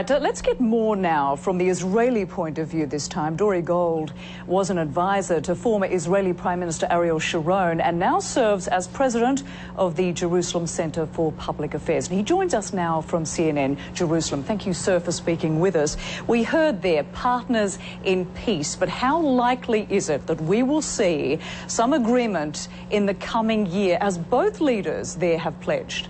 right, let's get more now from the Israeli point of view this time. Dore Gold was an advisor to former Israeli Prime Minister Ariel Sharon and now serves as president of the Jerusalem Center for Public Affairs. And he joins us now from CNN Jerusalem. Thank you, sir, for speaking with us. We heard there, partners in peace, but how likely is it that we will see some agreement in the coming year, as both leaders there have pledged?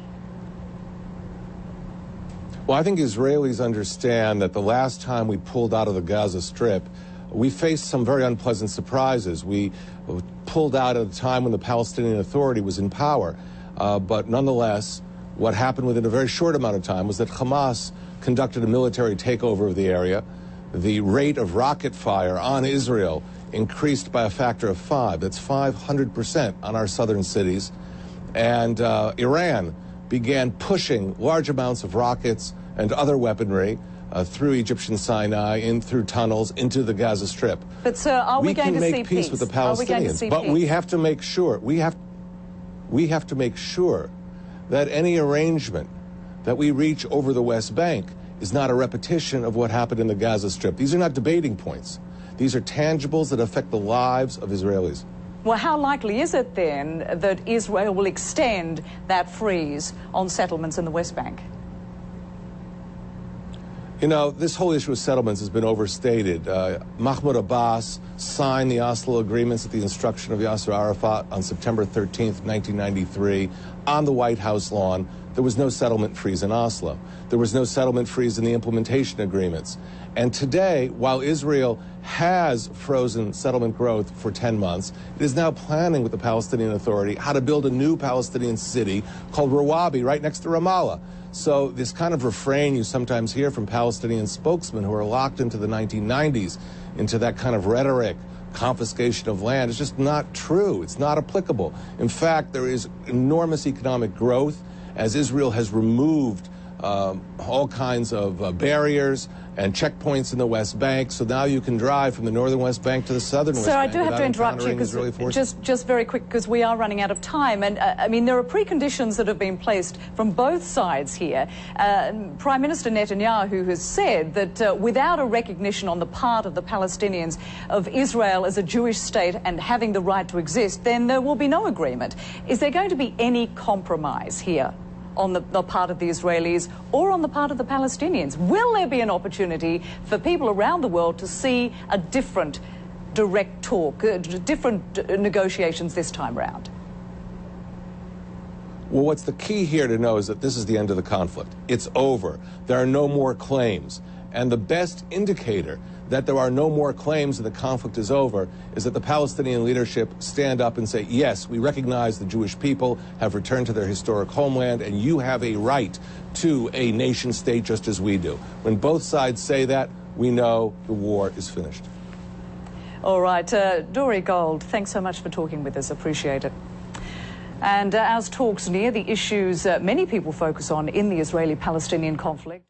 Well, I think Israelis understand that the last time we pulled out of the Gaza Strip, we faced some very unpleasant surprises. We pulled out at a time when the Palestinian Authority was in power. But nonetheless, what happened within a very short amount of time was that Hamas conducted a military takeover of the area. The rate of rocket fire on Israel increased by a factor of 5. That's 500% on our southern cities. And Iran began pushing large amounts of rockets and other weaponry through Egyptian Sinai, in through tunnels, into the Gaza Strip. But, sir, are we going to see peace? We can make peace with the Palestinians, but we have to make sure, we have to make sure that any arrangement that we reach over the West Bank is not a repetition of what happened in the Gaza Strip. These are not debating points. These are tangibles that affect the lives of Israelis. Well, how likely is it then that Israel will extend that freeze on settlements in the West Bank? You know, this whole issue of settlements has been overstated. Mahmoud Abbas signed the Oslo agreements at the instruction of Yasser Arafat on September 13th, 1993, on the White House lawn. There was no settlement freeze in Oslo. There was no settlement freeze in the implementation agreements. And today, while Israel has frozen settlement growth for 10 months, it is now planning with the Palestinian Authority how to build a new Palestinian city called Rawabi right next to Ramallah. So this kind of refrain you sometimes hear from Palestinian spokesmen who are locked into the 1990s, into that kind of rhetoric, confiscation of land, is just not true. It's not applicable. In fact, there is enormous economic growth as Israel has removed all kinds of barriers and checkpoints in the West Bank, so now you can drive from the northern West Bank to the southern West Bank. So I do have to interrupt you, because just very quick, because we are running out of time. And I mean, there are preconditions that have been placed from both sides here. Prime Minister Netanyahu has said that without a recognition on the part of the Palestinians of Israel as a Jewish state and having the right to exist, then there will be no agreement. Is there going to be any compromise here on the part of the Israelis or on the part of the Palestinians? Will there be an opportunity for people around the world to see a different direct talk, different negotiations this time round? Well, what's the key here to know is that this is the end of the conflict. It's over. There are no more claims. And the best indicator that there are no more claims and the conflict is over is that the Palestinian leadership stand up and say, yes, we recognize the Jewish people have returned to their historic homeland and you have a right to a nation state just as we do. When both sides say that, we know the war is finished. All right, Dore Gold, thanks so much for talking with us. Appreciate it. And as talks near the issues many people focus on in the Israeli-Palestinian conflict.